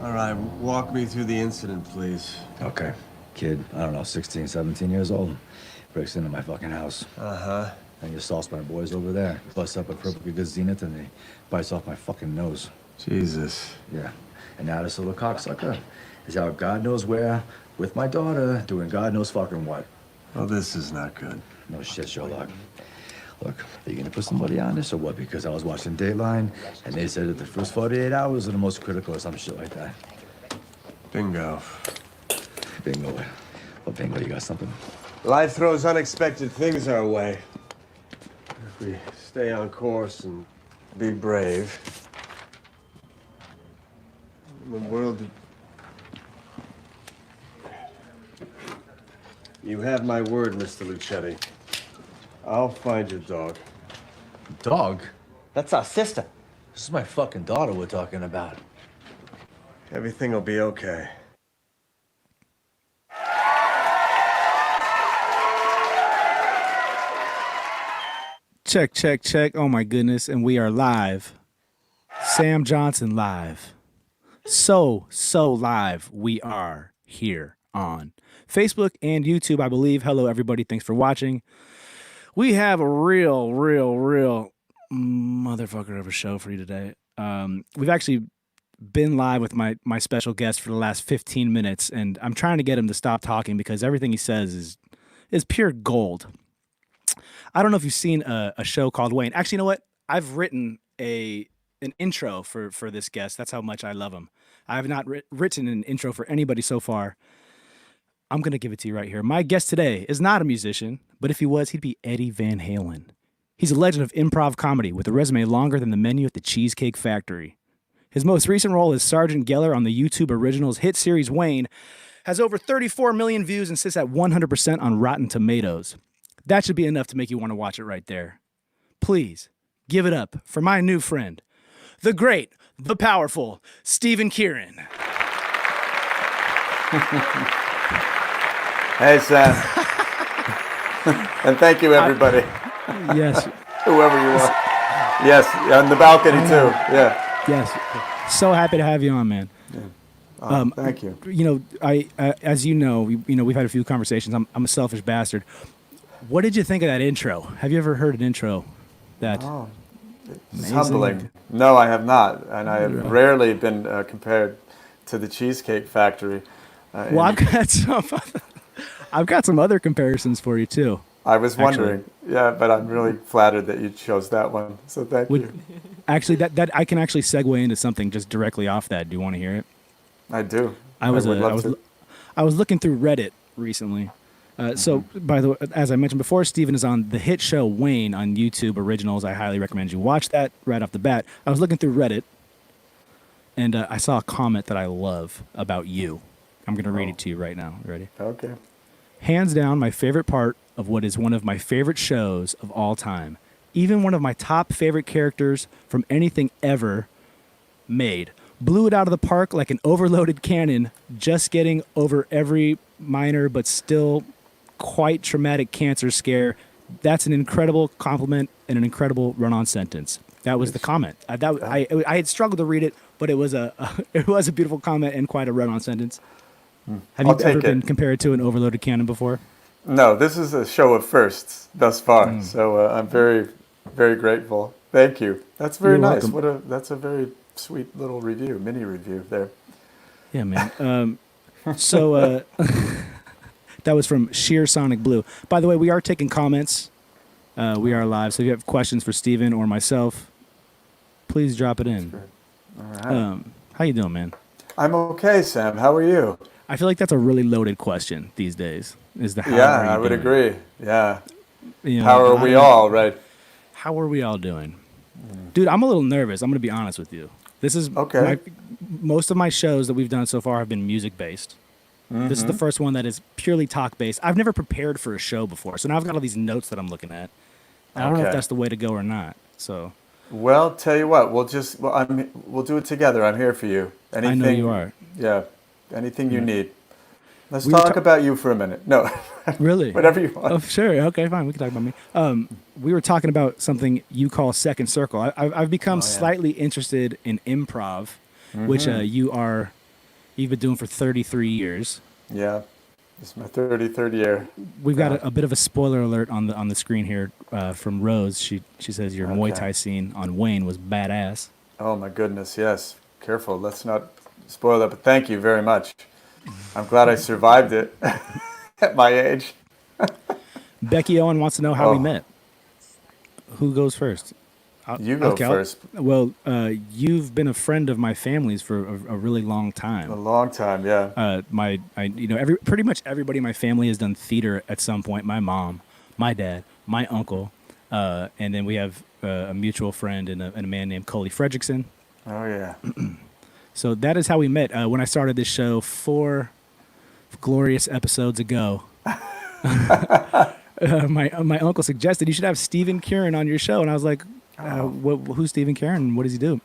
All right, walk me through the incident, please. Okay. Kid, I don't know, 16, 17 years old. Breaks into my fucking house. Uh-huh. And just assaults my boys over there. Busts up a perfectly good zenith and he bites off my fucking nose. Jesus. Yeah. And now this little cocksucker is out God knows where with my daughter doing God knows fucking what. Well, this is not good. No shit, Sherlock. Look, are you gonna put somebody on this or what? Because I was watching Dateline and they said that the first 48 hours are the most critical or some shit like that. Bingo. Bingo. Well, bingo, you got something? Life throws unexpected things our way. If we stay on course and be brave, the world... You have my word, Mr. Lucetti. I'll find your dog. Dog? That's our sister. This is my fucking daughter we're talking about. Everything will be okay. Check, check, check. Oh my goodness. And we are live. Sam Johnson live. So live. We are here on Facebook and YouTube, I believe. Hello, everybody. Thanks for watching. We have a real motherfucker of a show for you today. We've actually been live with my special guest for the last 15 minutes, and I'm trying to get him to stop talking because everything he says is pure gold. I don't know if you've seen a show called Wayne. Actually, you know what? I've written an intro for this guest. That's how much I love him. I have not written an intro for anybody so far. I'm going to give it to you right here. My guest today is not a musician, but if he was, he'd be Eddie Van Halen. He's a legend of improv comedy with a resume longer than the menu at the Cheesecake Factory. His most recent role as Sergeant Geller on the YouTube Originals hit series Wayne has over 34 million views and sits at 100% on Rotten Tomatoes. That should be enough to make you want to watch it right there. Please give it up for my new friend, the great, the powerful Stephen Kieran. Hey, Sam. And thank you, everybody. Yes. Whoever you are. Yes, on the balcony, too. Yeah. Yes. So happy to have you on, man. Yeah. Thank you. You know, as you know, we've had a few conversations. I'm a selfish bastard. What did you think of that intro? Have you ever heard an intro that? Oh, it's amazing? humbling. No, I have not, and I have rarely been compared to the Cheesecake Factory. Well, I've got some other comparisons for you too. I was wondering, yeah, but I'm really flattered that you chose that one. So thank you. Actually, that I can actually segue into something just directly off that. Do you want to hear it? I do. I was looking through Reddit recently. So, by the way, as I mentioned before, Steven is on the hit show Wayne on YouTube Originals. I highly recommend you watch that right off the bat. I was looking through Reddit, and I saw a comment that I love about you. I'm going to read it to you right now. You ready? Okay. Hands down, my favorite part of what is one of my favorite shows of all time. Even one of my top favorite characters from anything ever made. Blew it out of the park like an overloaded cannon, just getting over every minor but still quite traumatic cancer scare. That's an incredible compliment and an incredible run-on sentence. That was the comment. I had struggled to read it, but it was a beautiful comment and quite a run-on sentence. Have you ever been compared to an overloaded cannon before? No, this is a show of firsts thus far, so I'm very, very grateful. Thank you. That's very nice. Welcome. That's a very sweet little review, mini review there. Yeah, man. So that was from Sheer Sonic Blue. By the way, we are taking comments. We are live, so if you have questions for Steven or myself, please drop it in. All right. How you doing, man? I'm okay, Sam. How are you? I feel like that's a really loaded question these days. I would agree. Yeah. You know, how are we all, right? How are we all doing? Dude, I'm a little nervous. I'm going to be honest with you. This is okay. Most of my shows that we've done so far have been music-based. Mm-hmm. This is the first one that is purely talk-based. I've never prepared for a show before, so now I've got all these notes that I'm looking at. I don't know if that's the way to go or not. So, well, tell you what, we'll do it together. I'm here for you. Anything, I know you are. Yeah, anything you need. Let's talk about you for a minute. No, really, whatever you want. Oh, sure. Okay, fine. We can talk about me. We were talking about something you call second circle. I've become slightly interested in improv, which you are you've been doing for 33 years. Yeah, it's my 33rd year. We've got a bit of a spoiler alert on the screen here from Rose. She says your Muay Thai scene on Wayne was badass. Oh my goodness, yes. Careful, let's not spoil that. But thank you very much. I'm glad I survived it at my age. Becky Owen wants to know how we met. Who goes first? You go first. Well, you've been a friend of my family's for a really long time. A long time, yeah. Pretty much everybody in my family has done theater at some point. My mom, my dad, my uncle, and then we have a mutual friend and a man named Coley Fredrickson. Oh yeah. So that is how we met. When I started this show 4 glorious episodes ago. My uncle suggested you should have Stephen Kieran on your show, and I was like, who's Stephen Kieran? What does he do?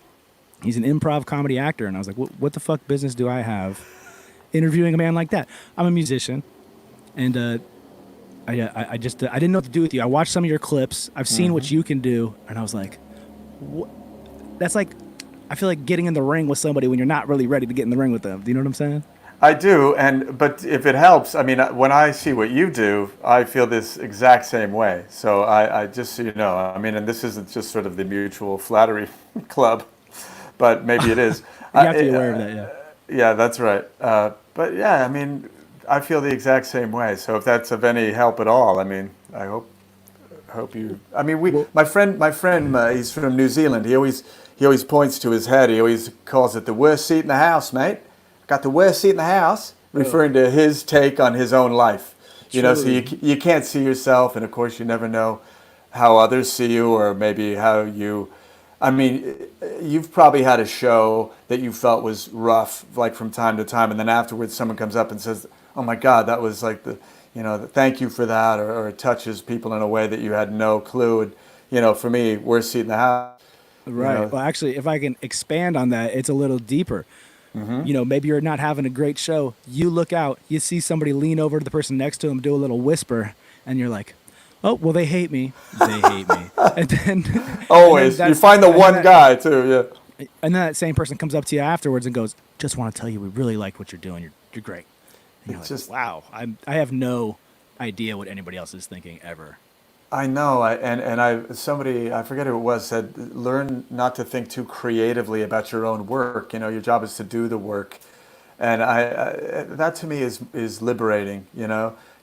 He's an improv comedy actor, and I was like, what the fuck business do I have interviewing a man like that? I'm a musician, and I didn't know what to do with you. I watched some of your clips. I've seen what you can do, and I was like, what? That's like, I feel like getting in the ring with somebody when you're not really ready to get in the ring with them. Do you know what I'm saying? I do, but if it helps, I mean, when I see what you do, I feel this exact same way. So I just so you know, I mean, and this isn't just sort of the mutual flattery club, but maybe it is. You have to be aware of that, yeah. Yeah, that's right. But yeah, I mean, I feel the exact same way. So if that's of any help at all, I mean, I hope you. I mean, my friend, he's from New Zealand. He always points to his head. He always calls it the worst seat in the house, mate. Got the worst seat in the house, referring to his take on his own life. You know, so you can't see yourself, and of course you never know how others see you, or maybe how you. I mean, you've probably had a show that you felt was rough, like from time to time, and then afterwards someone comes up and says, "Oh my God, that was like thank you for that," or it touches people in a way that you had no clue. And, for me, worst seat in the house. Right. Well, actually, if I can expand on that, it's a little deeper. Mm-hmm. Maybe you're not having a great show. You look out, you see somebody lean over to the person next to him, do a little whisper, and you're like, oh, well, they hate me. They hate me. And then always, you find the one guy too, yeah. And then that same person comes up to you afterwards and goes, just want to tell you, we really like what you're doing. You're great. And you're like, just, wow, I have no idea what anybody else is thinking ever. I know, somebody, I forget who it was, said, learn not to think too creatively about your own work. Your job is to do the work, and that to me is liberating.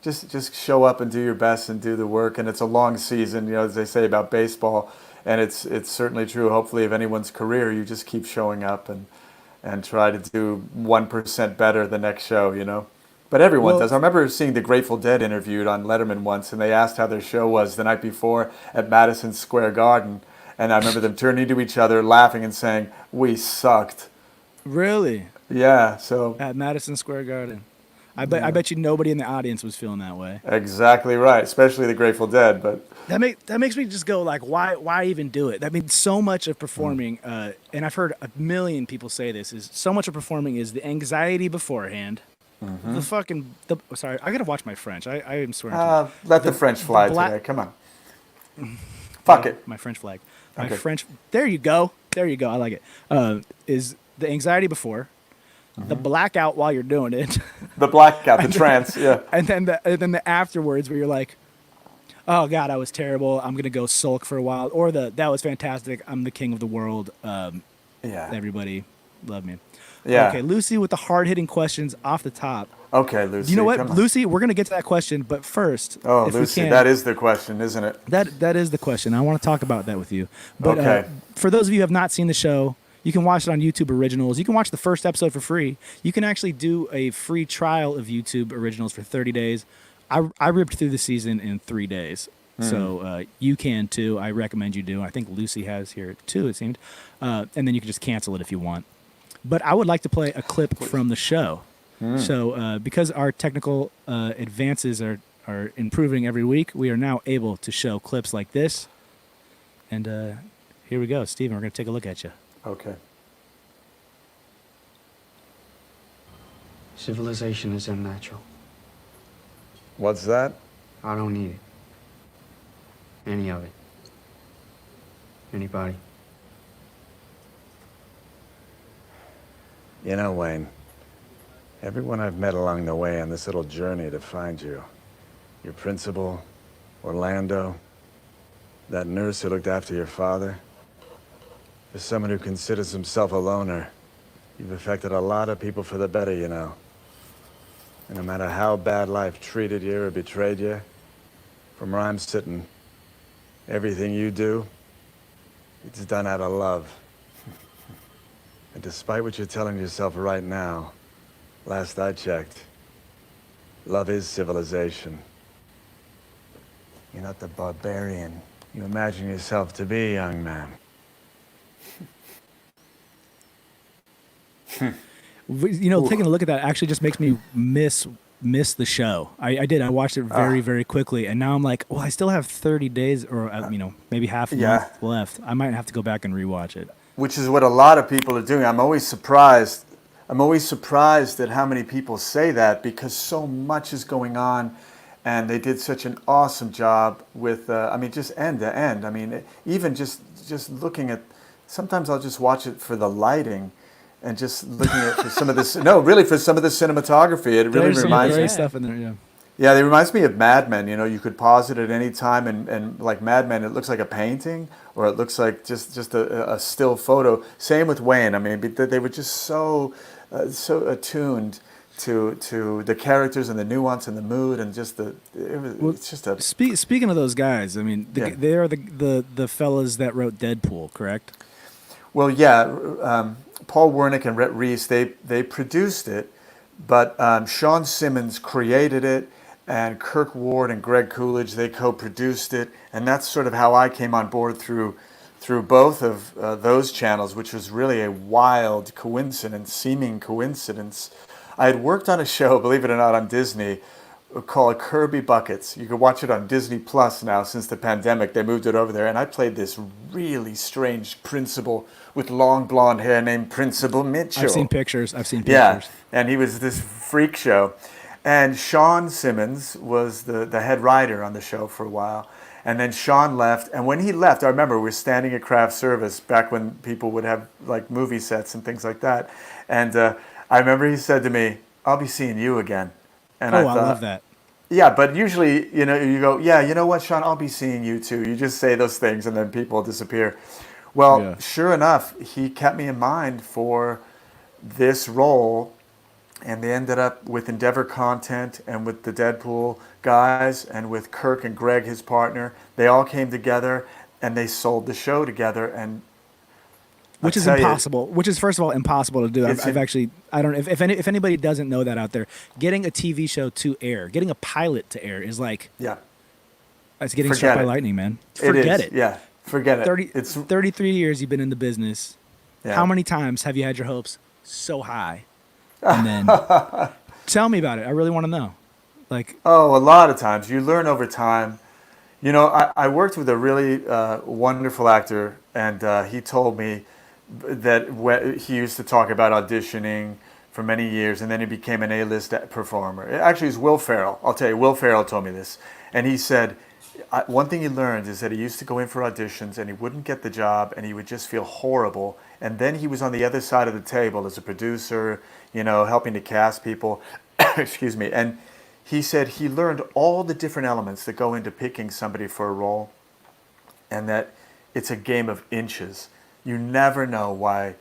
Just show up and do your best and do the work. And it's a long season, as they say about baseball, and it's certainly true. Hopefully, of anyone's career, you just keep showing up and try to do 1% better the next show. But everyone does. I remember seeing the Grateful Dead interviewed on Letterman once, and they asked how their show was the night before at Madison Square Garden. And I remember them turning to each other, laughing and saying, "We sucked." Really? Yeah. So at Madison Square Garden, I bet you nobody in the audience was feeling that way. Exactly right, especially the Grateful Dead. But that makes me just go like, why even do it? I mean, so much of performing, and I've heard a million people say this, is so much of performing is the anxiety beforehand. Mm-hmm. Sorry, I gotta watch my French. I am swearing. Let the French fly today. Come on. Fuck it. My French flag. Okay. French. There you go. I like it. Is the anxiety before, the blackout while you're doing it. The blackout, the trance, yeah. And then the afterwards where you're like, oh God, I was terrible. I'm gonna go sulk for a while. Or that was fantastic. I'm the king of the world. Yeah. Everybody love me. Yeah. Okay, Lucy with the hard-hitting questions off the top. Okay, Lucy. You know what, Lucy? We're gonna get to that question, but first, if Lucy, we can, that is the question, isn't it? That is the question. I want to talk about that with you. But okay. For those of you who have not seen the show, you can watch it on YouTube Originals. You can watch the first episode for free. You can actually do a free trial of YouTube Originals for 30 days. I ripped through the season in 3 days. So you can too. I recommend you do. I think Lucy has here too, it seemed. And then you can just cancel it if you want. But I would like to play a clip from the show. So because our technical advances are improving every week, we are now able to show clips like this. And here we go. Steven, we're going to take a look at you. Okay. Civilization is unnatural. What's that? I don't need it. Any of it. Anybody. Wayne, Everyone I've met along the way on this little journey to find you. Your principal, Orlando, that nurse who looked after your father. For someone who considers himself a loner, you've affected a lot of people for the better, you know. And no matter how bad life treated you or betrayed you, from where I'm sitting, everything you do, it's done out of love. And despite what you're telling yourself right now, last I checked, love is civilization. You're not the barbarian you imagine yourself to be, young man. Taking a look at that actually just makes me miss the show. I did. I watched it very quickly, and now I'm like, well, I still have 30 days, or maybe half a month left. I might have to go back and rewatch it. Which is what a lot of people are doing. I'm always surprised at how many people say that, because so much is going on, and they did such an awesome job with, just end to end. I mean, even just looking at, sometimes I'll just watch it for the lighting, and just looking at for some of this. No, really, for some of the cinematography, it really reminds me. Great stuff in there, yeah. Yeah, it reminds me of Mad Men. You know, you could pause it at any time, and like Mad Men, it looks like a painting, or it looks like just a still photo. Same with Wayne. I mean, they were just so attuned to the characters and the nuance and the mood, and just it's just a. Speaking of those guys, I mean, they are the fellas that wrote Deadpool, correct? Well, yeah. Paul Wernick and Rhett Reese, they produced it, but Sean Simmons created it, and Kirk Ward and Greg Coolidge, they co-produced it, and that's sort of how I came on board through both of those channels, which was really a wild seeming coincidence. I had worked on a show, believe it or not, on Disney called Kirby Buckets. You can watch it on Disney Plus now since the pandemic. They moved it over there, and I played this really strange principal with long blonde hair named Principal Mitchell. I've seen pictures. Yeah, and he was this freak show. And Sean Simmons was the head writer on the show for a while. And then Sean left, and when he left, I remember we were standing at craft service back when people would have like movie sets and things like that. And I remember he said to me, "I'll be seeing you again." And I love that. Yeah, but usually, you go, yeah, you know what, Sean, I'll be seeing you too. You just say those things and then people disappear. Well, Sure enough, he kept me in mind for this role, and they ended up with Endeavor Content and with the Deadpool guys and with Kirk and Greg, his partner. They all came together and they sold the show together, and which is impossible. Which is, first of all, impossible to do. I've actually, I don't know if anybody doesn't know that out there, getting a TV show to air, getting a pilot to air is like, it's getting struck by lightning, man. Forget it. Yeah, forget it. 33 years you've been in the business. Yeah. How many times have you had your hopes so high? And then tell me about it. I really want to know. A lot of times. You learn over time. You know, I worked with a really wonderful actor, and he told me that he used to talk about auditioning for many years, and then he became an A-list performer. Actually, it's Will Ferrell. I'll tell you, Will Ferrell told me this. And he said, one thing he learned is that he used to go in for auditions, and he wouldn't get the job, and he would just feel horrible. And then he was on the other side of the table as a producer, helping to cast people. Excuse me. And he said he learned all the different elements that go into picking somebody for a role, and that it's a game of inches. You never know why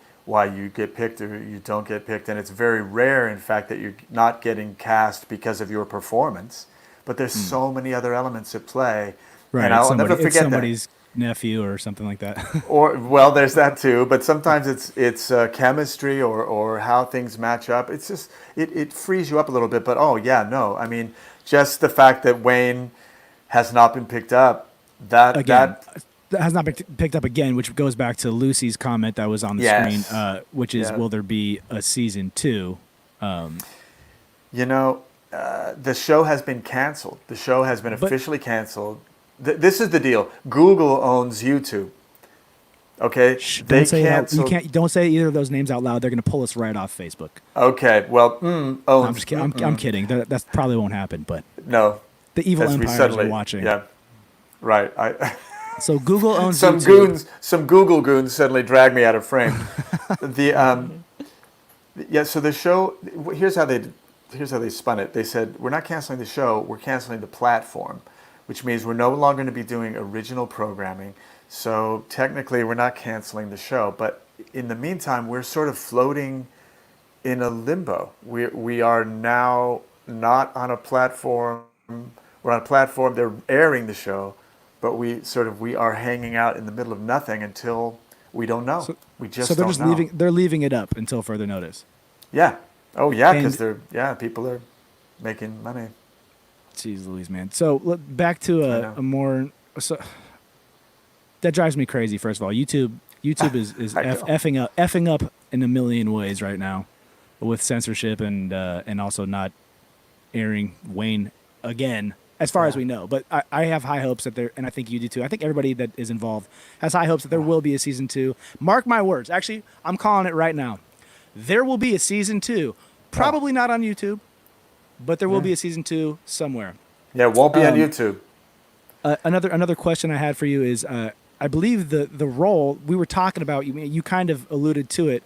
you get picked or you don't get picked, and it's very rare, in fact, that you're not getting cast because of your performance. But there's so many other elements at play, right? And I'll never forget somebody's nephew or something like that. Well, there's that too. But sometimes it's chemistry or how things match up. It's just it frees you up a little bit. But I mean, just the fact that Wayne has not been picked up, that has not been picked up again, which goes back to Lucy's comment that was on the screen, which is, will there be a season 2? The show has been canceled. The show has been officially canceled. This is the deal. Google owns YouTube. Okay, they canceled. Don't say either of those names out loud. They're going to pull us right off Facebook. Okay, well, I'm just kidding. I'm kidding. That probably won't happen. But no, the evil empires are watching. Yeah, right. So Google owns some Google goons suddenly drag me out of frame. Yeah, so the show, here's how they spun it. They said, we're not canceling the show, we're canceling the platform, which means we're no longer going to be doing original programming. So technically, we're not canceling the show. But in the meantime, we're sort of floating in a limbo. We are now not on a platform. We're on a platform. They're airing the show, but we are hanging out in the middle of nothing until we don't know. So, We just so they're don't just know. leaving it up until further notice. Yeah. Oh yeah, because And people are making money. jeez Louise, man. So back to I know. a more so that drives me crazy. First of all, YouTube is I know. effing up in a million ways right now, with censorship and also not airing Wayne again, as far as Yeah. we know. But I have high hopes that there, and I think you do too. I think everybody that is involved has high hopes that there will be a season 2. Mark my words. Actually, I'm calling it right now. There will be a season 2. Probably not on YouTube, but there will be a season 2 somewhere. Yeah, it won't be on YouTube. Another question I had for you is, I believe the role we were talking about. You kind of alluded to it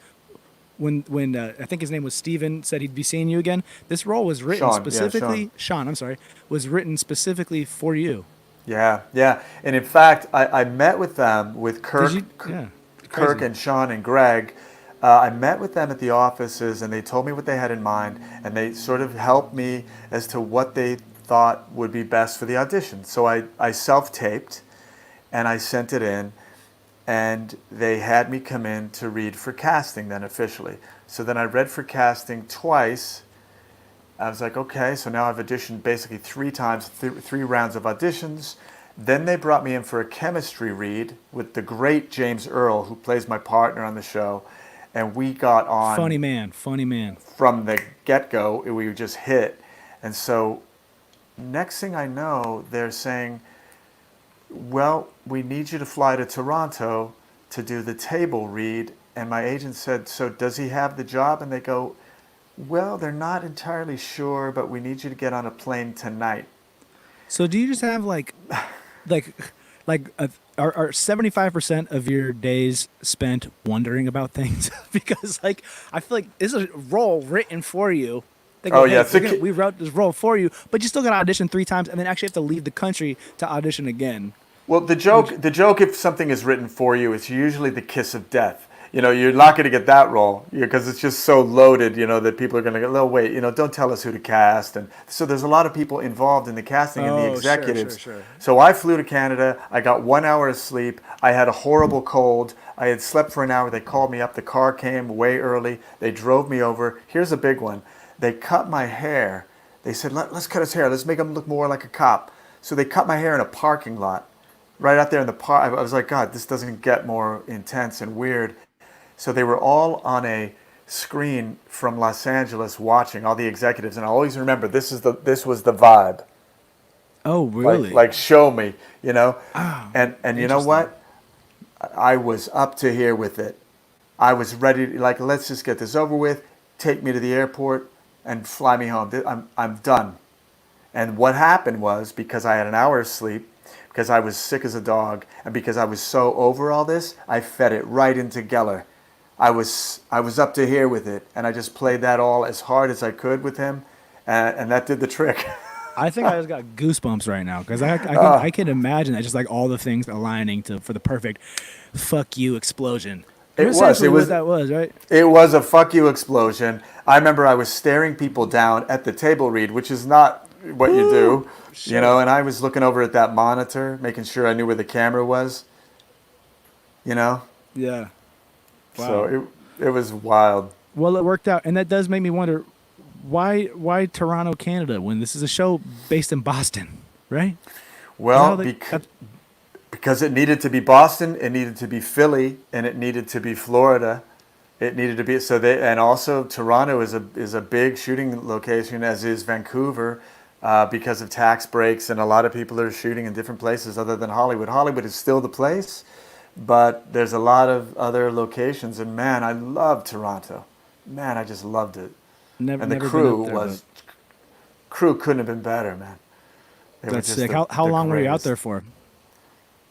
when I think his name was Steven said he'd be seeing you again. This role was written Sean, yeah, specifically. Sean. Sean, I'm sorry, was written specifically for you. Yeah, yeah. And in fact, I met with them, with Kirk, Yeah, Kirk crazy. and Sean and Greg. I met with them at the offices, and they told me what they had in mind, and they sort of helped me as to what they thought would be best for the audition. So I self-taped, and I sent it in, and they had me come in to read for casting then officially. So then I read for casting twice. I was like, okay, so now I've auditioned basically 3 times, 3 rounds of auditions. Then they brought me in for a chemistry read with the great James Earl, who plays my partner on the show. And we got on Funny man. from the get-go. We just hit. And so next thing I know, they're saying, well, we need you to fly to Toronto to do the table read. And my agent said, so does he have the job? And they go, well, they're not entirely sure, but we need you to get on a plane tonight. So do you just have like are 75% of your days spent wondering about things? Because like I feel like this is a role written for you. They go, Oh, hey, yeah, we wrote this role for you, but you still got to audition 3 times and then actually have to leave the country to audition again. Well, the joke, if something is written for you, it's usually the kiss of death. You know, you're not going to get that role because it's just so loaded, you know, that people are going to go, oh, wait, you know, don't tell us who to cast. And so there's a lot of people involved in the casting and the executives. Sure. So I flew to Canada. I got 1 hour of sleep. I had a horrible cold. I had slept for an hour. They called me up. The car came way early. They drove me over. Here's a big one. They cut my hair. They said, let's cut his hair. Let's make him look more like a cop. So they cut my hair in a parking lot. Right out there in the park. I was like, God, this doesn't get more intense and weird. So they were all on a screen from Los Angeles watching, all the executives, and I always remember this was the vibe. Oh, really? Like show me, you know. Oh, and you know what? I was up to here with it. I was ready to, like, let's just get this over with. Take me to the airport and fly me home. I'm done. And what happened was, because I had an hour's sleep, because I was sick as a dog, and because I was so over all this, I fed it right into Geller. I was up to here with it, and I just played that all as hard as I could with him, and that did the trick. I think I just got goosebumps right now because I can imagine that, just like all the things aligning for the perfect fuck you explosion. It That's was. essentially It was. what that was, right? It was a fuck you explosion. I remember I was staring people down at the table read, which is not what you do, sure. you know. And I was looking over at that monitor, making sure I knew where the camera was, you know. Yeah. Wow. So it was wild. Well, it worked out, and that does make me wonder why Toronto, Canada, when this is a show based in Boston, right? Well, You know, because it needed to be Boston, it needed to be Philly, and it needed to be Florida. It needed to be and also Toronto is a big shooting location, as is Vancouver, because of tax breaks, and a lot of people are shooting in different places other than Hollywood. Hollywood is still the place, but there's a lot of other locations, and man, I love Toronto. Man, I just loved it. never, And the never crew been up there, crew couldn't have been better, man. They but were that's just sick. the How long were you out greatest. there for?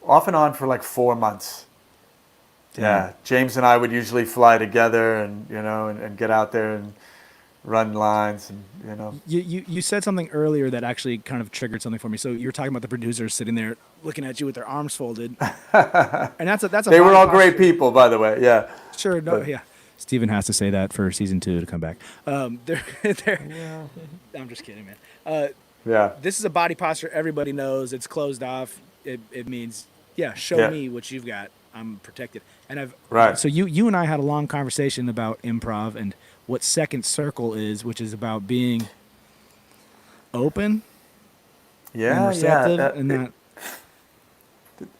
Off and on for like 4 months. Yeah, James and I would usually fly together, and and get out there and run lines, and. You said something earlier that actually kind of triggered something for me. So you were talking about the producers sitting there looking at you with their arms folded, and that's a They were body all great posture. people, by the way. Yeah. Sure, no, But- yeah. Steven has to say that for season 2 to come back. They're I'm just kidding, man. Yeah. This is a body posture everybody knows. It's closed off. It means, show Yeah. me what you've got. I'm protected. And Right. So you and I had a long conversation about improv and what second circle is, which is about being open and Yeah. receptive Yeah. and not.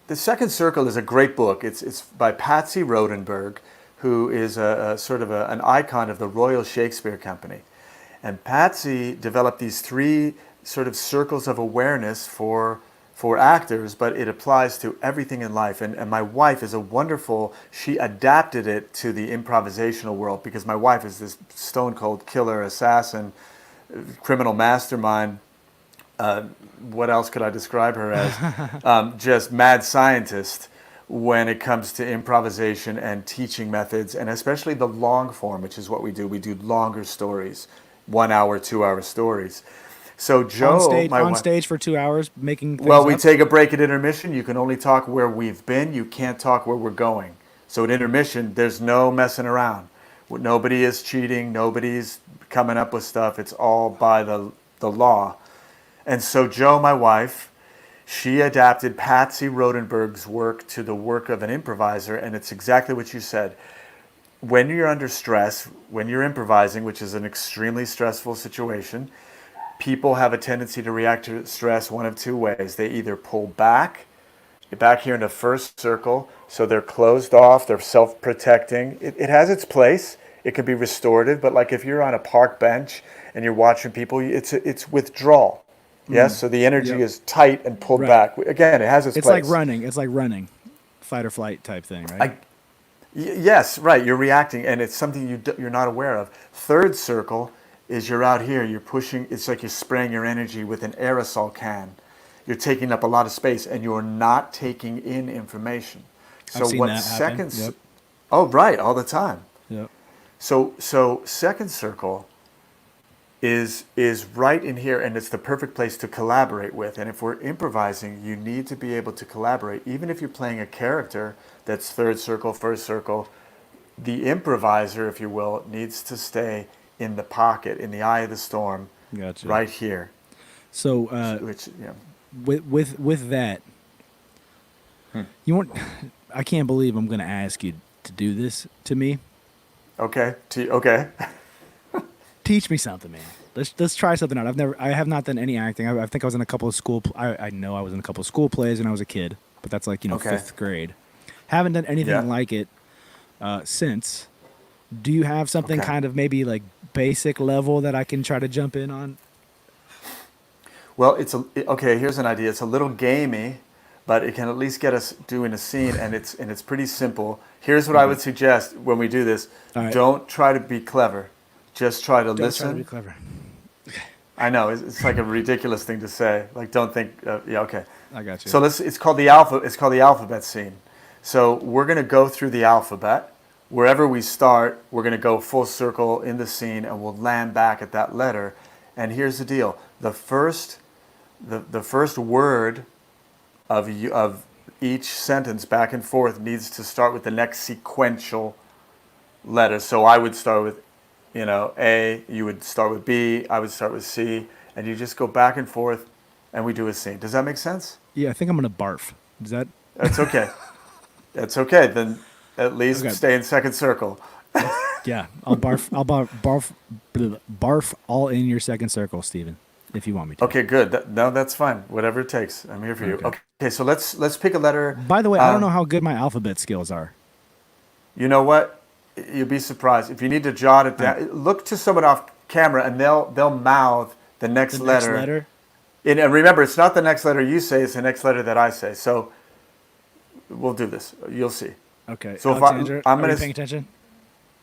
The Second Circle is a great book. It's by Patsy Rodenberg, who is a sort of an icon of the Royal Shakespeare Company. And Patsy developed these 3 sort of circles of awareness for actors, but it applies to everything in life. And my wife is she adapted it to the improvisational world, because my wife is this stone cold killer, assassin, criminal mastermind. What else could I describe her as? Just mad scientist when it comes to improvisation and teaching methods, and especially the long form, which is what we do. We do longer stories, 1 hour, 2 hour stories. So Joe, on stage for 2 hours making things well, we up? take a break at intermission. You can only talk where we've been. You can't talk where we're going. So at intermission, there's no messing around. Nobody is cheating. Nobody's coming up with stuff. It's all by the law. And so Joe, my wife, she adapted Patsy Rodenberg's work to the work of an improviser, and it's exactly what you said. When you're under stress, when you're improvising, which is an extremely stressful situation, people have a tendency to react to stress one of 2 ways. They either pull back here in the first circle, so they're closed off, they're self-protecting. It has its place. It could be restorative, but like if you're on a park bench and you're watching people, it's withdrawal. Yes, so the energy Yep. is tight and pulled Right. back. Again, it has its It's place. like running. It's like running, fight or flight type thing, right? Yes, right. You're reacting, and it's something you're not aware of. Third circle is you're out here. You're pushing. It's like you're spraying your energy with an aerosol can. You're taking up a lot of space, and you're not taking in information. So I've seen what that happen. seconds? Yep. Oh, right, all the time. Yep. So second circle is right in here, and it's the perfect place to collaborate with. And if we're improvising, you need to be able to collaborate. Even if you're playing a character that's third circle, first circle, the improviser, if you will, needs to stay in the pocket, in the eye of the storm, Gotcha. right here. So Which, with that, you want? I can't believe I'm going to ask you to do this to me. okay, okay. Teach me something, man. Let's try something out. I have not done any acting. I think I was in a couple of I know I was in a couple of school plays when I was a kid, but that's like Okay. 5th grade. Haven't done anything Yeah. like it since. Do you have something Okay. kind of maybe like basic level that I can try to jump in on? Well, okay. Here's an idea. It's a little gamey, but it can at least get us doing a scene, and it's pretty simple. Here's what I would suggest when we do this: All right. don't try to be clever. Just try to Don't listen. try to be clever. I know it's like a ridiculous thing to say. Like, don't think. Yeah, okay. I got you. So it's called the alphabet scene. So we're gonna go through the alphabet. Wherever we start, we're gonna go full circle in the scene, and we'll land back at that letter. And here's the deal: the first word of each sentence back and forth needs to start with the next sequential letter. So I would start with, A, you would start with B, I would start with C, and you just go back and forth, and we do a scene. Does that make sense? Yeah, I think I'm gonna barf. Does that? That's okay. That's okay. Then at least Okay. stay in second circle. Yeah, I'll barf. I'll barf all in your second circle, Steven, if you want me to. Okay, good. No, that's fine. Whatever it takes. I'm here for you. Okay. Okay, so let's pick a letter. By the way, I don't Um, know how good my alphabet skills are. You know what? You'll be surprised. If you need to jot it down, look to someone off camera, and they'll mouth the next The letter. next letter. And remember, it's not the next letter you say; it's the next letter that I say. So we'll do this. You'll see. Okay. So if Alexandra, I'm are gonna you paying attention?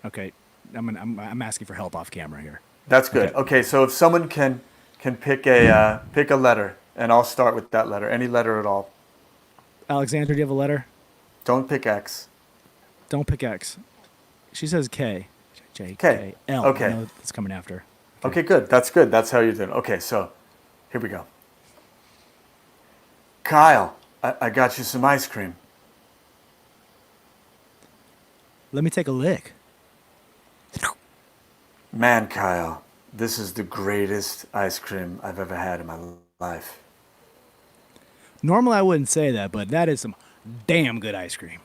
Okay. I'm asking for help off camera here. That's good. Okay, so if someone can pick a letter, and I'll start with that letter, any letter at all. Alexandra, do you have a letter? Don't pick X. Don't pick X. She says K. J, K. K, L. Okay. I know it's coming after. Okay, good. That's good. That's how you're doing. Okay, so here we go. Kyle, I got you some ice cream. Let me take a lick. Man, Kyle, this is the greatest ice cream I've ever had in my life. Normally I wouldn't say that, but that is some damn good ice cream.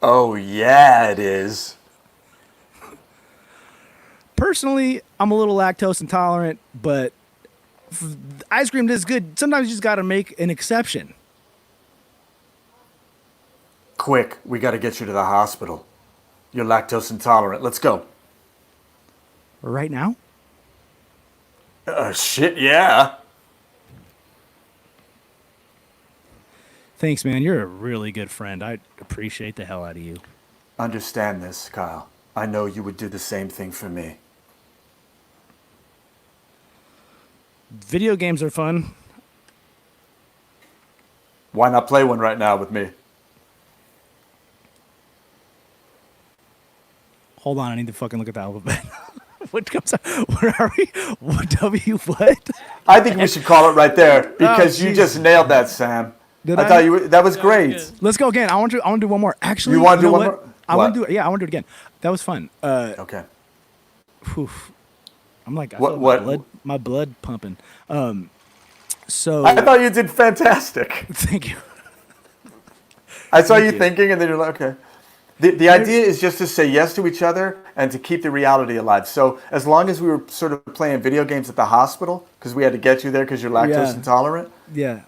Oh, yeah, it is. Personally, I'm a little lactose intolerant, but ice cream this good, sometimes you just got to make an exception. Quick, we got to get you to the hospital. You're lactose intolerant. Let's go. Right now? Shit, yeah. Thanks, man. You're a really good friend. I appreciate the hell out of you. Understand this, Kyle. I know you would do the same thing for me. Video games are fun. Why not play one right now with me? Hold on, I need to fucking look at the alphabet. What comes out? Where are we? What, W what? I think we should call it right there because you jeez. just nailed that, Sam. Did I I? thought that was great. good. Let's go again. I want to do one more. Actually, You wanna do know one what? more? I want What? to do it. Yeah, I want to do it again. That was fun. Okay. Whew. I'm like, I What- feel what- my blood pumping. So I thought you did fantastic. thank you. I saw you you. thinking, and then you're like, okay. The idea is just to say yes to each other and to keep the reality alive. So as long as we were sort of playing video games at the hospital, because we had to get you there because you're lactose Yeah. intolerant. Yeah,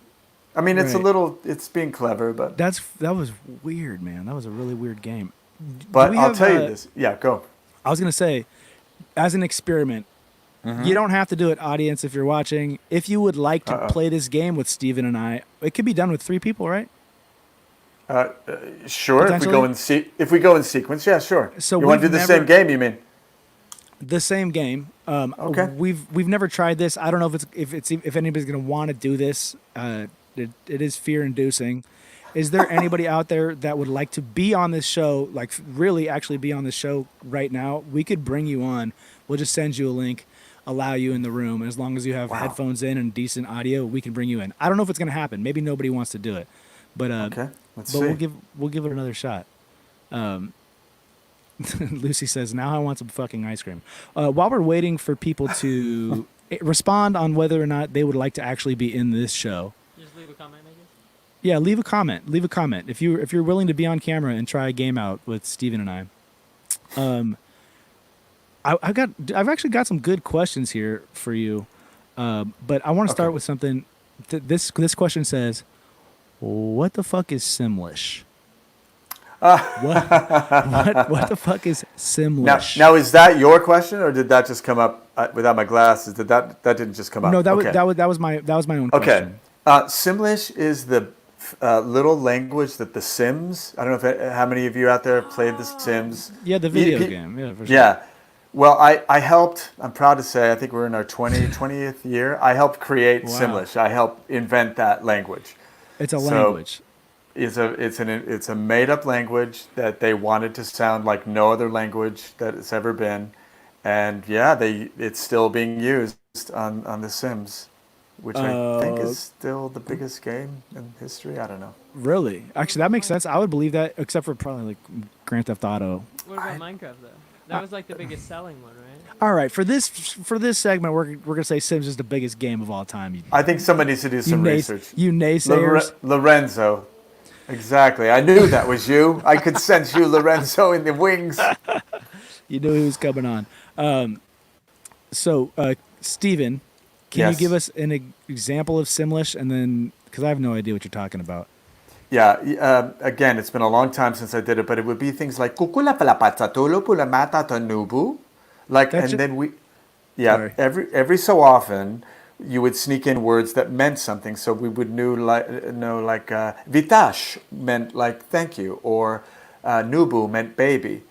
I mean, it's a Right. little, it's being clever, but that was weird, man. That was a really weird game. but we I'll have, tell you this. Yeah, go. I was gonna say, as an experiment, Mm-hmm. you don't have to do it, audience. If you're watching, if you would like to play this game with Steven and I, it could be done with 3 people, right? Sure. If we go in sequence, yeah, sure. So you want to we've do the never- same game? You mean? The same game. Okay. We've never tried this. I don't know if anybody's gonna want to do this. It is fear inducing. Is there anybody out there that would like to be on this show? Like really, actually be on this show right now? We could bring you on. We'll just send you a link, allow you in the room, and as long as you have headphones in and decent audio, we can bring you in. I don't know if it's gonna happen. Maybe nobody wants to do it, but Okay. Let's but see. we'll give it another shot. Lucy says, now I want some fucking ice cream. While we're waiting for people to respond on whether or not they would like to actually be in this show, Just leave a comment, I guess. yeah, leave a comment. Leave a comment if you're willing to be on camera and try a game out with Steven and I. I've actually got some good questions here for you, but I want to start with something. This question says, "What the fuck is Simlish?" What the fuck is Simlish? Now, is that your question, or did that just come up without my glasses? That didn't just come up? No, that Okay. was my own Okay. question. Simlish is the little language that The Sims. I don't know if how many of you out there have played The Sims. Yeah, the video game. Yeah, for sure. Yeah. Well, I helped. I'm proud to say. I think we're in our 20th year. I helped create Wow. Simlish. I helped invent that language. It's a So- language. It's a made up language that they wanted to sound like no other language that it's ever been, and yeah, it's still being used on The Sims, which I think is still the biggest game in history. I don't know. Really? Actually, that makes sense. I would believe that, except for probably like Grand Theft Auto. What about Minecraft though? That was like the biggest selling one, right? All right, for this segment, we're gonna say Sims is the biggest game of all time. I think somebody needs to do some research. You naysayers. Lorenzo. Exactly. I knew that was you. I could sense you, Lorenzo, in the wings. You knew he was coming on. So, Steven, can Yes. you give us an example of Simlish, and then because I have no idea what you're talking about. Yeah, again, it's been a long time since I did it, but it would be things like kukula palapatatulo pula mata tanubu. Like, That's and ju- then yeah, Sorry. every so often you would sneak in words that meant something. So we would know like vitash meant like thank you, or nubu meant baby.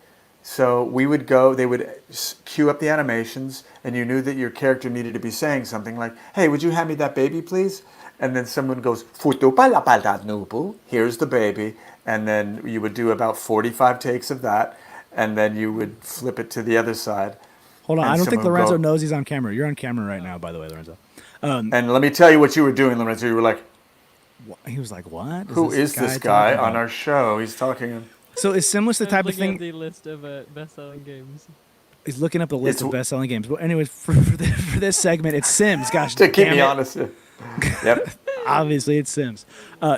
So we would go, they would cue up the animations, and you knew that your character needed to be saying something like, hey, would you hand me that baby, please? And then someone goes, futu pala pala nubu, here's the baby. and then you would do about 45 takes of that, and then you would flip it to the other side. Hold on, and I don't think someone would Lorenzo go- knows he's on camera. You're on camera right now, by the way, Lorenzo. And let me tell you what you were doing, Lorenzo. You were like, He was like, "What? "Who is this guy talking on about?" our show? He's talking." So it's similar to the I type was of looking thing. at the list of best-selling games. He's looking up the list It's- of best-selling games. But anyways, for this segment, it's Sims. Gosh, To keep damn me it. honest. Yep. Obviously, it's Sims.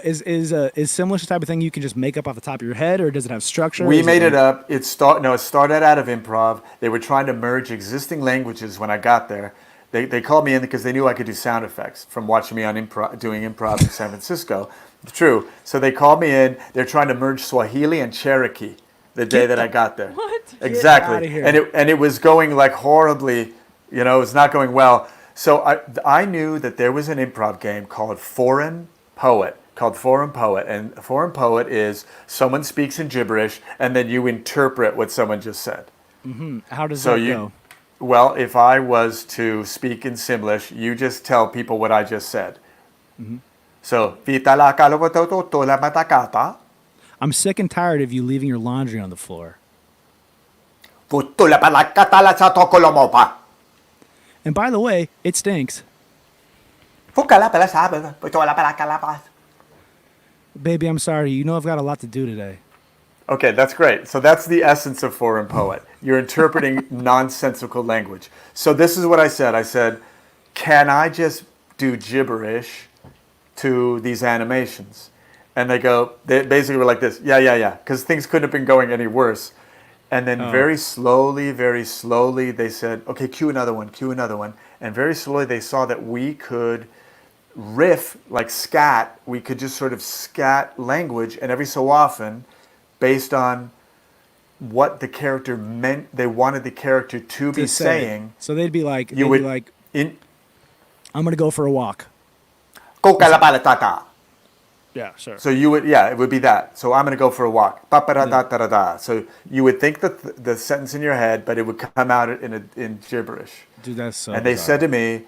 Is similar to the type of thing you can just make up off the top of your head, or does it have structure? We Is made it like- up. It started out of improv. They were trying to merge existing languages when I got there. They called me in because they knew I could do sound effects from watching me on doing improv in San Francisco. True. So they called me in. They're trying to merge Swahili and Cherokee the day that I got there. What? Exactly. outta here. And it was going like horribly, it was not going well. So I knew that there was an improv game called Foreign Poet. And Foreign Poet is someone speaks in gibberish and then you interpret what someone just said. How does So that you go? Well, if I was to speak in Simlish, you just tell people what I just said. So, "Vita la kalototo la matakata, I'm sick and tired of you leaving your laundry on the floor. vuto la palakata la satokolomopa. And by the way, it stinks. Fuka la pala sabe, vuto la palaka la pas." Baby, I'm sorry. You know I've got a lot to do today. Okay, that's great. So that's the essence of Foreign Poet. You're interpreting nonsensical language. So this is what I said. I said, can I just do gibberish to these animations? And they basically were like this, yeah, because things couldn't have been going any worse. And then very slowly, they said, okay, cue another one. And very slowly they saw that we could riff like scat. We could just sort of scat language, and every so often, based on what the character meant, they wanted the character to be To say. saying. So they'd be like, You would I'm gonna go for a walk. Kokalapalatata. Yeah, sure. So it would be that. So I'm going to go for a walk. Paparadataradata. So you would think that the sentence in your head, but it would come out in gibberish. Dude, that's so. And they bizarre. said to me,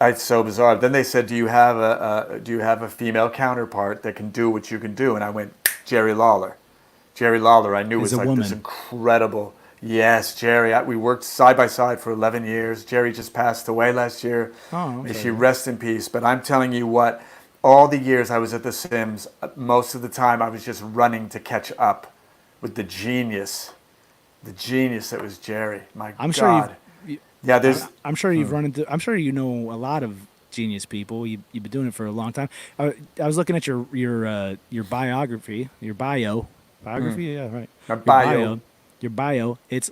"It's so bizarre." Then they said, "Do you have a female counterpart that can do what you can do?" And I went, Jerry Lawler. Jerry Lawler, I knew Is was a like woman. this incredible. Yes, Jerry. We worked side by side for 11 years. Jerry just passed away last year. Oh, May okay. she rest in peace. But I'm telling you what, all the years I was at The Sims, most of the time I was just running to catch up with the genius that was Jerry. My I'm God. sure you've. Yeah, there's. I'm sure you've run into. I'm sure you know a lot of genius people. You've been doing it for a long time. I was looking at your biography, your bio. Biography, yeah, right. My Your bio. Your bio. It's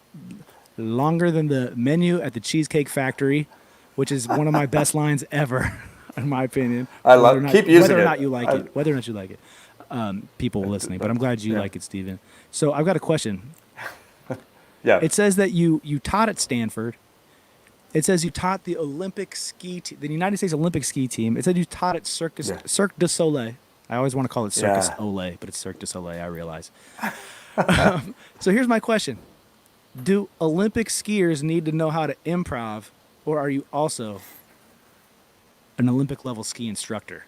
longer than the menu at the Cheesecake Factory, which is one of my best lines ever, in my opinion. I love- Whether or keep using whether or it. not you like it. Whether or not you like it. People listening, but I'm glad you Yeah. like it, Steven. So I've got a question. Yeah. It says that you taught at Stanford. It says you taught the the United States Olympic ski team. It said you taught at Cirque du Soleil. I always want to call it Circus Yeah. Olay, but it's Cirque du Soleil, I realize. So here's my question. Do Olympic skiers need to know how to improv, or are you also an Olympic level ski instructor?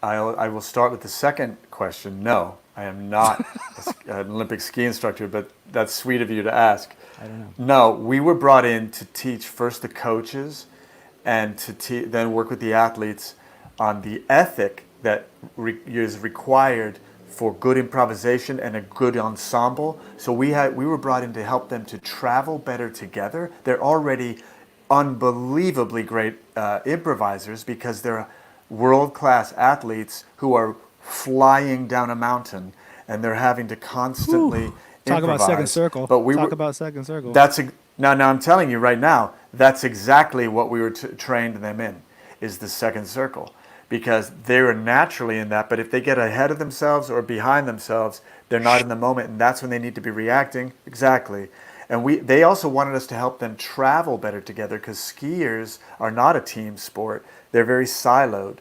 I will start with the second question. No, I am not an Olympic ski instructor, but that's sweet of you to ask. I don't know. No, we were brought in to teach first the coaches and to then work with the athletes on the ethic that is required for good improvisation and a good ensemble. So we were brought in to help them to travel better together. They're already unbelievably great improvisers because they're world-class athletes who are flying down a mountain and they're having to constantly Talk about second improvise. circle. But Talk about second circle. Now I'm telling you right now, that's exactly what we were trained them in, is the second circle. Because they're naturally in that, but if they get ahead of themselves or behind themselves, they're not in the moment, and that's when they need to be reacting. Exactly. And they also wanted us to help them travel better together, because skiers are not a team sport. They're very siloed.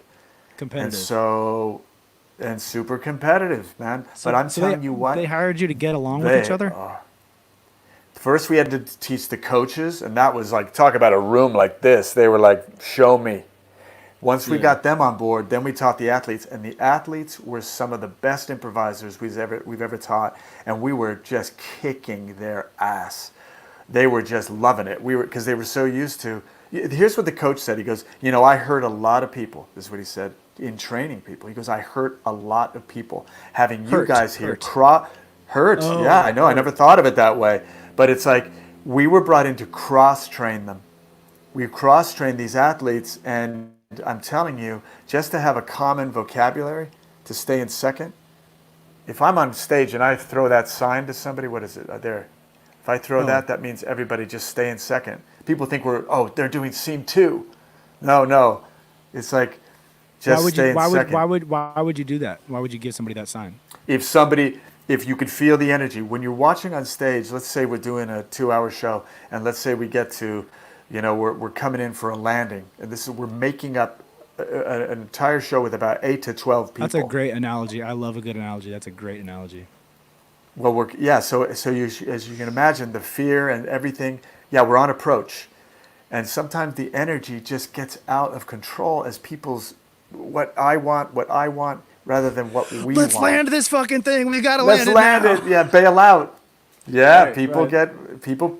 Competitive. And super competitive, man. So- but I'm so telling you what. They hired you to get along with They each other? are- First, we had to teach the coaches, and that was like, talk about a room like this. They were like, show me. Once we Yeah. got them on board, then we taught the athletes, and the athletes were some of the best improvisers we've ever taught, and we were just kicking their ass. They were just loving it. Because they were so used to. Here's what the coach said. He goes, I hurt a lot of people. This is what he said in training people. He goes, I hurt a lot of people having you guys here. Hurt. Oh, Yeah, I know. I never thought of it that way, but it's like we were brought in to cross-train them. We cross-trained these athletes, and I'm telling you, just to have a common vocabulary, to stay in second. If I'm on stage and I throw that sign to somebody, what is it? There. If I throw that means everybody just stay in second. People think they're doing scene 2. No. It's like just stay in second. Why would you do that? Why would you give somebody that sign? If you could feel the energy when you're watching on stage, let's say we're doing a 2-hour show, and let's say we get to, we're coming in for a landing, and we're making up an entire show with about 8 to 12 people. That's a great analogy. I love a good analogy. That's a great analogy. Well, so as you can imagine, the fear and everything. Yeah, we're on approach, and sometimes the energy just gets out of control as people's what I want, rather than what we want. Let's land this fucking thing. We gotta Let's land now. it. Yeah, bail out. Yeah, Right, people right.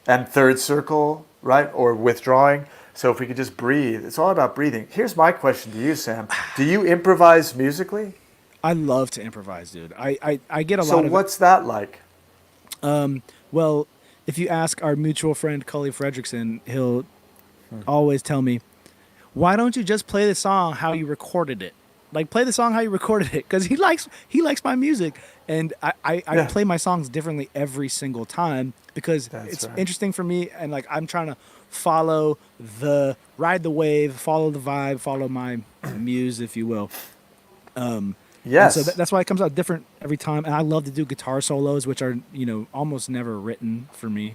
and third circle, right, or withdrawing. So if we could just breathe, it's all about breathing. Here's my question to you, Sam. Do you improvise musically? I love to improvise, dude. I get a So lot of. what's that like? Well, if you ask our mutual friend Cully Fredrickson, he'll always tell me, "Why don't you just play the song how you recorded it? Like play the song how you recorded it," because he likes my music, and I play my songs differently every single time because it's interesting for me, and like I'm trying to ride the wave, follow the vibe, follow my muse, if you will. Yes. So that's why it comes out different every time. And I love to do guitar solos, which are almost never written for me.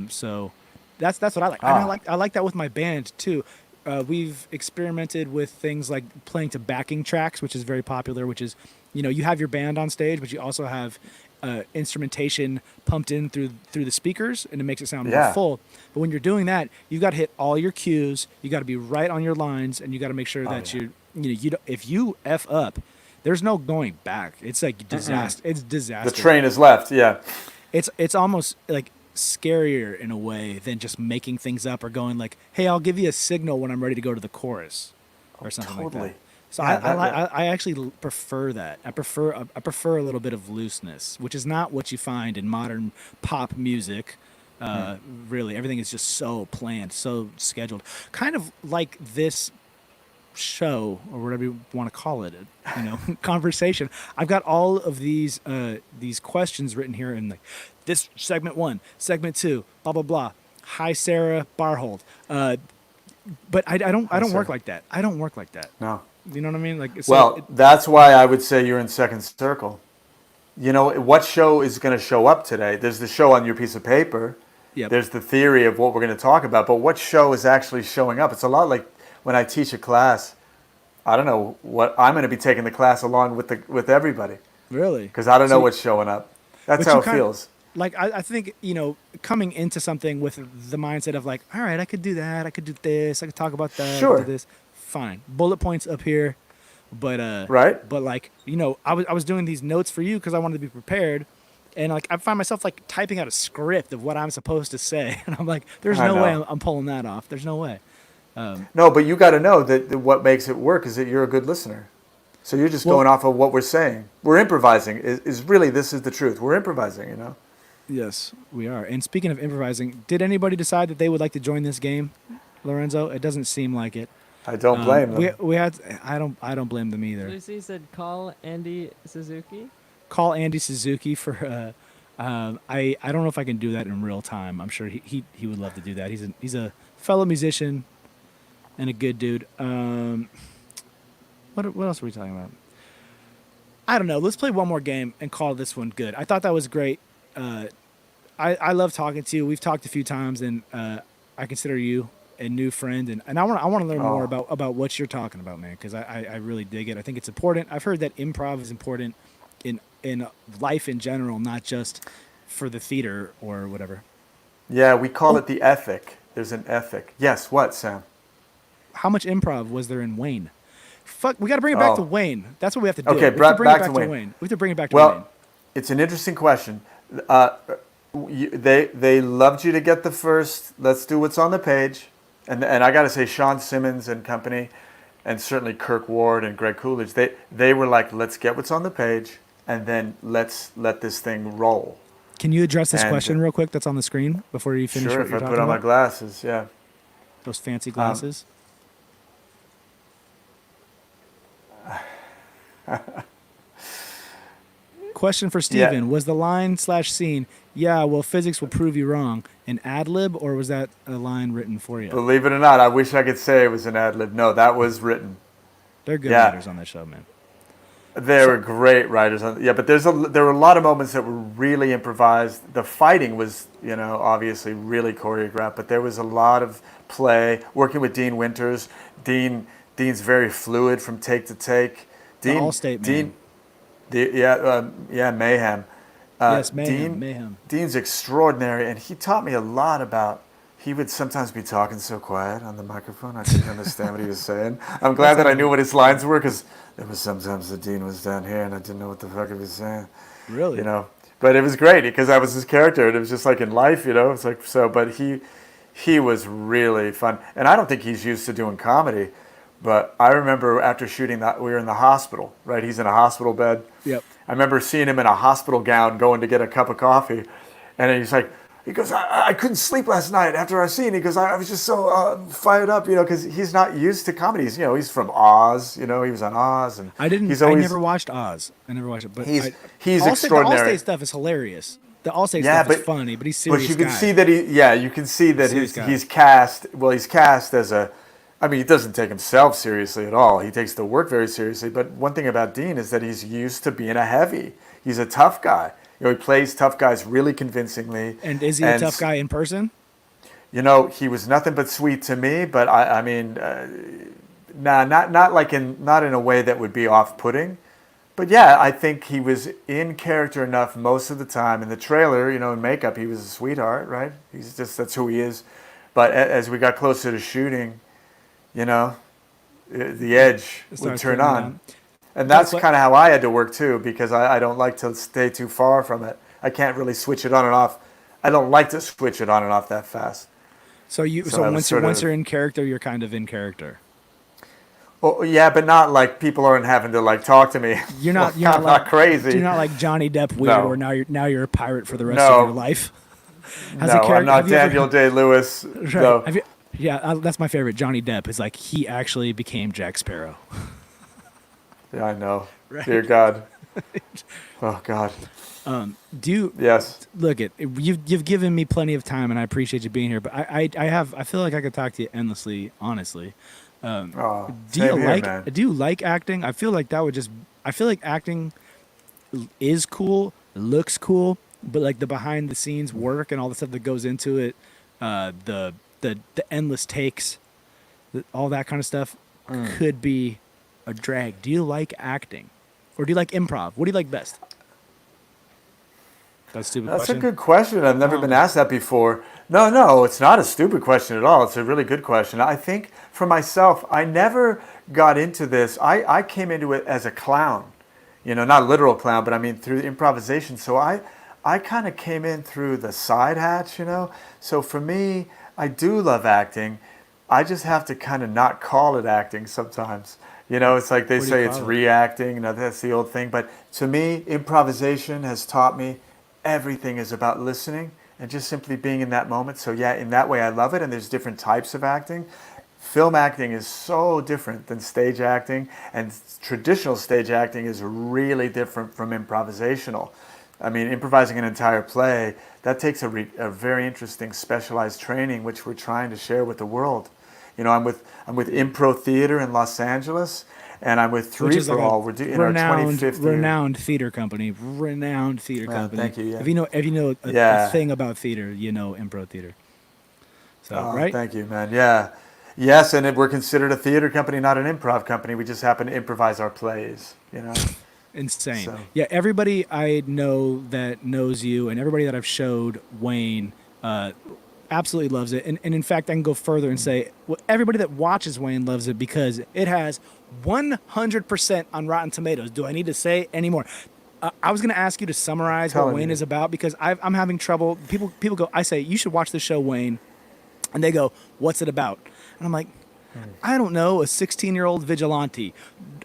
So that's what I like. And I like that with my band too. We've experimented with things like playing to backing tracks, which is very popular. Which is you have your band on stage, but you also have instrumentation pumped in through the speakers, and it makes it sound more full. But when you're doing that, you've got to hit all your cues. You got to be right on your lines, and you got to make sure that if you f up, there's no going back. It's like disaster. It's disaster. The train is left. Yeah. It's almost like scarier in a way than just making things up or going like, "Hey, I'll give you a signal when I'm ready to go to the chorus," or something like that. So I actually prefer that. I prefer a little bit of looseness, which is not what you find in modern pop music. Really, everything is just so planned, so scheduled. Kind of like this show, or whatever you want to call it, conversation. I've got all of these questions written here in like this segment 1, segment 2, blah blah blah. Hi Sarah Barhold. But I don't work like that. I don't work like that. No. You know what I mean? Like, that's why I would say you're in second circle. What show is going to show up today? There's the show on your piece of paper. Yep. There's the theory of what we're going to talk about, but what show is actually showing up? It's a lot like when I teach a class. I don't know what I'm going to be taking the class along with everybody. Really? Because I don't know what's showing up. That's how it feels. Like I think coming into something with the mindset of like, all right, I could do that, I could do this, I could talk about that, sure, I could do this. Fine, bullet points up here, but right. But like I was doing these notes for you because I wanted to be prepared, and like I find myself like typing out a script of what I'm supposed to say, and I'm like, there's no way I'm pulling that off. There's no way. No, but you got to know that what makes it work is that you're a good listener. So you're just going off of what we're saying. We're improvising. Is really, this is the truth. We're improvising. Yes, we are. And speaking of improvising, did anybody decide that they would like to join this game, Lorenzo? It doesn't seem like it. I don't blame them. We had. I don't blame them either. Lucy said, "Call Andy Suzuki." Call Andy Suzuki for. I don't know if I can do that in real time. I'm sure he would love to do that. He's a fellow musician, and a good dude. What else are we talking about? I don't know. Let's play one more game and call this one good. I thought that was great. I love talking to you. We've talked a few times, and I consider you a new friend, and I want to learn more about what you're talking about, man, because I really dig it. I think it's important. I've heard that improv is important in life in general, not just for the theater or whatever. Yeah, we call it the ethic. There's an ethic. Yes, what, Sam? how much improv was there in Wayne? Fuck, we got to bring it back to Oh. Wayne. That's what we have to do. Okay, we have to bring back it to back to Wayne. Wayne. We have to bring it back to Wayne. Well, it's an interesting question. They loved you to get the first. Let's do what's on the page, and I got to say, Sean Simmons and company, and certainly Kirk Ward and Greg Coolidge. They were like, let's get what's on the page, and then let's let this thing roll. Can you address this And- question real quick that's on the screen before you finish Sure, what if you're I talking put on my about? glasses, yeah. Those fancy glasses. Question for Steven. Was the line/scene, yeah, well, physics will prove you wrong, an ad lib, or was that a line written for you? Believe it or not, I wish I could say it was an ad lib. No, that was written. They're good Yeah. writers on that show, man. They were great writers. Yeah, but there were a lot of moments that were really improvised. The fighting was, obviously really choreographed, but there was a lot of play. Working with Dean Winters, Dean's very fluid from take to take. The Allstate man. Mayhem. Yes, Mayhem. Dean's extraordinary, and he taught me a lot about. He would sometimes be talking so quiet on the microphone, I couldn't understand what he was saying. I'm glad that I knew what his lines were, because there was sometimes the Dean was down here, and I didn't know what the fuck he was saying. Really? But it was great, because I was his character, and it was just like in life, It's like so. But he was really fun, and I don't think he's used to doing comedy. But I remember after shooting that, we were in the hospital, right? He's in a hospital bed. Yep. I remember seeing him in a hospital gown going to get a cup of coffee. And he's like, I couldn't sleep last night after our scene. He goes, I was just so fired up, because he's not used to comedies. He's from Oz, he was on Oz. And I never watched Oz. I never watched it. But he's Allstate, extraordinary. The Allstate stuff is hilarious. The Allstate stuff is funny, but he's serious. But you can guy. see that you can see that Serious guy. he's cast as a, he doesn't take himself seriously at all. He takes the work very seriously. But one thing about Dean is that he's used to being a heavy. He's a tough guy. He plays tough guys really convincingly. And is he a tough guy in person? He was nothing but sweet to me. But not in a way that would be off-putting. But yeah, I think he was in character enough most of the time. In the trailer, in makeup, he was a sweetheart, right? That's who he is. But as we got closer to shooting, the edge would turn on. And that's kind of how I had to work too, because I don't like to stay too far from it. I can't really switch it on and off. I don't like to switch it on and off that fast. So once you're in character, you're kind of in character. Oh yeah, but not like people aren't having to talk to me. You're not not crazy. You're not like Johnny Depp weird, No. or now you're a pirate for the rest of your life. I'm not Daniel Day-Lewis. Right. No. That's my favorite. Johnny Depp is like he actually became Jack Sparrow. Yeah, I know. Right. Dear God. Oh God. Yes. Look, you've given me plenty of time, and I appreciate you being here. But I feel like I could talk to you endlessly, honestly. Do you like acting? I feel like acting is cool, looks cool, but like the behind the scenes work and all the stuff that goes into it, the endless takes, all that kind of stuff could be a drag. Do you like acting, or do you like improv? What do you like best? That's a stupid That's question. a good question. I've never been asked that before. No, it's not a stupid question at all. It's a really good question. I think for myself, I never got into this. I came into it as a clown, not a literal clown, but I mean through improvisation. So I kind of came in through the side hatch, So for me, I do love acting. I just have to kind of not call it acting sometimes. It's like they say it's reacting. That's the old thing. But to me, improvisation has taught me everything is about listening and just simply being in that moment. So yeah, in that way I love it. And there's different types of acting. Film acting is so different than stage acting, and traditional stage acting is really different from improvisational. I mean, improvising an entire play, that takes a very interesting specialized training, which we're trying to share with the world. I'm with Impro Theater in Los Angeles, and I'm with Three for All. We're doing our 25th year. Renowned theater company. Thank you. Yeah. If you know a thing about theater, Impro Theater. So right. Thank you, man. Yeah. Yes, and we're considered a theater company, not an improv company. We just happen to improvise our plays. Insane. So. Yeah, everybody I know that knows you, and everybody that I've showed Wayne, absolutely loves it. And in fact, I can go further and say everybody that watches Wayne loves it because it has 100% on Rotten Tomatoes. Do I need to say any more? I was going to ask you to summarize what Wayne is about because I'm having trouble. People go, I say, you should watch the show, Wayne. And they go, what's it about? And I'm like, I don't know, a 16-year-old vigilante.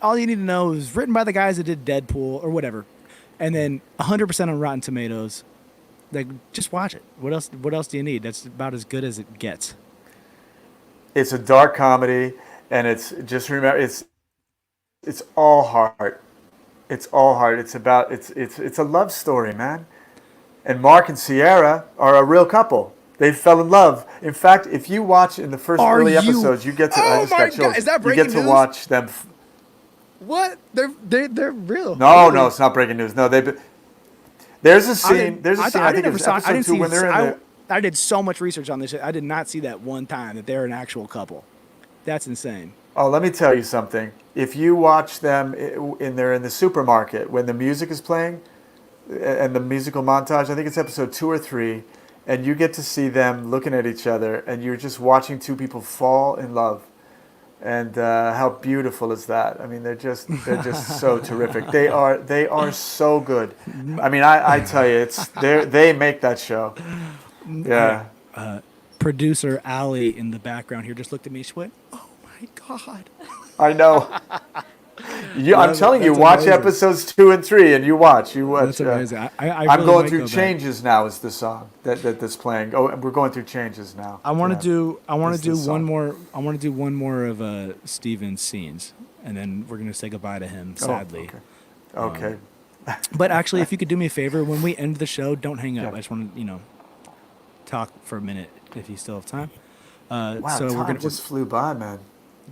All you need to know is written by the guys that did Deadpool or whatever. And then 100% on Rotten Tomatoes. Like, just watch it. What else do you need? That's about as good as it gets. It's a dark comedy, and it's just remember it's all heart. It's all heart. It's about it's a love story, man. And Mark and Sierra are a real couple. They fell in love. In fact, if you watch in the first early episodes, you get to Oh my God, is that breaking you get to news? watch them. What? They're real. No, it's not breaking news. No, there's a scene. There's a scene. I think it's I episode didn't 2 see. when they're in the. I did so much research on this shit. I did not see that one time that they're an actual couple. That's insane. Oh, let me tell you something. If you watch them they're in the supermarket when the music is playing, and the musical montage, I think it's episode 2 or 3, and you get to see them looking at each other, and you're just watching two people fall in love. And how beautiful is that? I mean, they're just so terrific. They are so good. I mean, I tell you, they make that show. Yeah. Producer Allie in the background here just looked at me. She went, "Oh my God." I know. I'm telling you, watch amazing. episodes 2 and 3, and you watch. That's amazing. I I'm really going might through go back. changes now. Is the song that's playing? Oh, we're going through changes now. I want to It's do the one song. more. I want to do one more of Steven's scenes, and then we're gonna say goodbye to him. Sadly. Okay. But actually, if you could do me a favor, when we end the show, don't hang up. Yeah. I just want to, talk for a minute if you still have time. Wow, so time just flew by, man.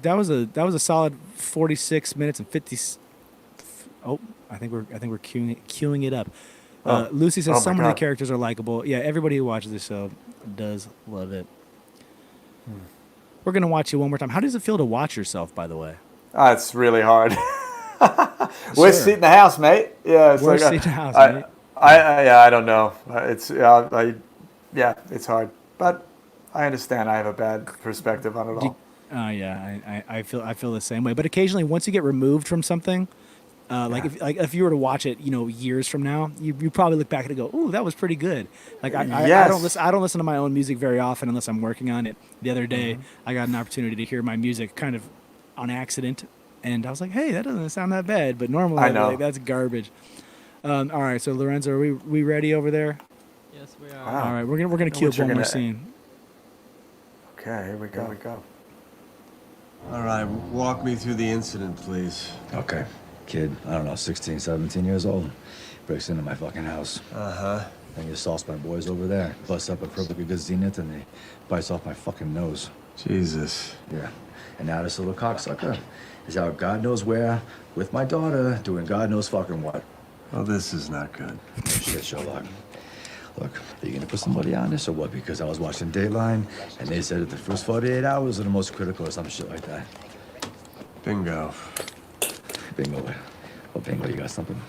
that was a solid 46 minutes and 50. Oh, I think we're queuing it up. Lucy says Oh my some of the God. characters are likable. Yeah, everybody who watches this show does love it. We're gonna watch you one more time. How does it feel to watch yourself, by the way? It's really hard. Worst Sure. seat in the house, mate. Yeah, it's Worst like seat in the house, mate. I don't know. It's hard, but I understand. I have a bad perspective on it all. I feel the same way. But occasionally, once you get removed from something, if you were to watch it, years from now, you probably look back and go, "Ooh, that was pretty good." Like I don't listen to my own music very often unless I'm working on it. The other day, I got an opportunity to hear my music kind of on accident, and I was like, "Hey, that doesn't sound that bad." But normally, I I'd be know. like, that's garbage. All right, so Lorenzo, are we ready over there? Yes, we are. Wow. All right, we're gonna queue up you're one more gonna- scene. Okay, here we go. All right, walk me through the incident, please. Okay. Kid, I don't know, 16, 17 years old. Breaks into my fucking house. Uh-huh. Then he assaults my boys over there. Busts up a perfectly good zenith and he bites off my fucking nose. Jesus. Yeah. And now this little cocksucker is out God knows where with my daughter doing God knows fucking what. Well, this is not good. Shit, Sherlock. Look, are you gonna put somebody on this or what? Because I was watching Dateline and they said that the first 48 hours are the most critical or some shit like that. Bingo. Bingo. Oh, bingo, you got something?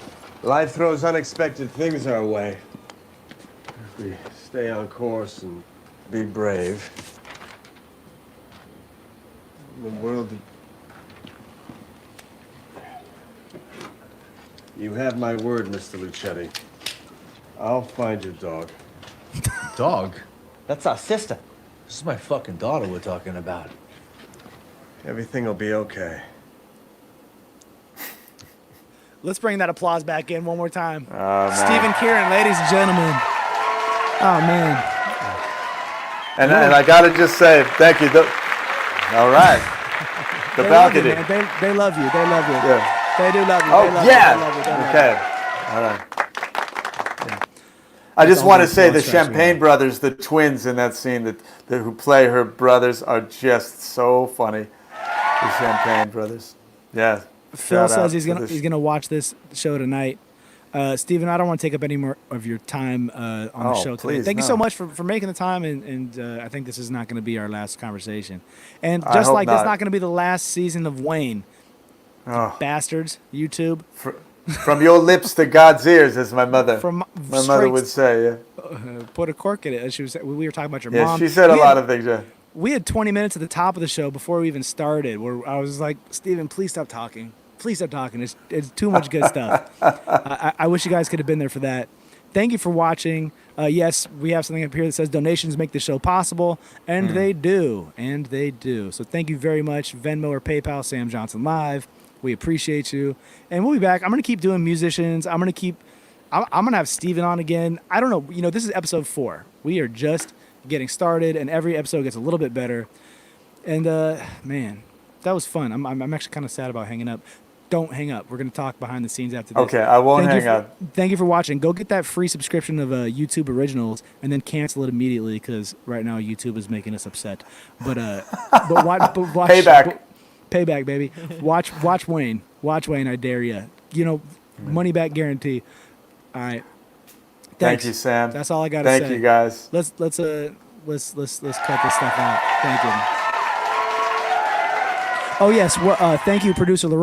Life throws unexpected things our way. If we stay on course and be brave, the world... You have my word, Mr. Lucetti. I'll find your dog. Dog? That's our sister. This is my fucking daughter we're talking about. Everything will be okay. Let's bring that applause back in one more time. Stephen Kieran, ladies and gentlemen. Oh man. And I gotta just say, thank you. All right. The They love you, balcony. man. They love you. They love you. Yeah. They do love you. Oh, they love yeah. You. They love you. They love you. Okay. All right. I just all want to the say the applause tracks we Champagne have. brothers, the twins in that scene that who play her brothers, are just so funny. The Champagne brothers. Yeah. Phil Shout out says he's to gonna watch this show tonight. Stephen, I don't want to take up any more of your time on the Oh, show today. please, Thank you no. so much for making the time, and I think this is not going to be our last conversation. And I just hope like this, not. not going to be the last season of Wayne. Oh, Bastards, YouTube. from your lips to God's ears, as my mother From my mother straight- would say. Yeah. put a cork in it. She was. We were talking about your Yeah, mom. she said a We lot had- of things. Yeah. We had 20 minutes at the top of the show before we even started, where I was like, Steven, please stop talking. Please stop talking. It's too much good stuff. I wish you guys could have been there for that. Thank you for watching. Yes, we have something up here that says donations make the show possible, and they do. And they do. So thank you very much. Venmo or PayPal, Sam Johnson Live. We appreciate you. And we'll be back. I'm going to keep doing musicians. I'm going to have Steven on again. I don't know. You know, this is episode 4. We are just getting started, and every episode gets a little bit better. And, man, that was fun. I'm actually kind of sad about hanging up. Don't hang up. We're going to talk behind the scenes after this. Okay, I won't hang up. Thank you for watching. Go get that free subscription of YouTube Originals and then cancel it immediately because right now YouTube is making us upset. But watch Payback. Payback, baby. Watch Wayne. Watch Wayne. I dare you. You know, money back guarantee. All right. Thank Thanks. you, Sam. That's all I got to say. Thank you, guys. Let's cut this stuff out. Thank you. Oh yes. Thank you, producer Lorraine.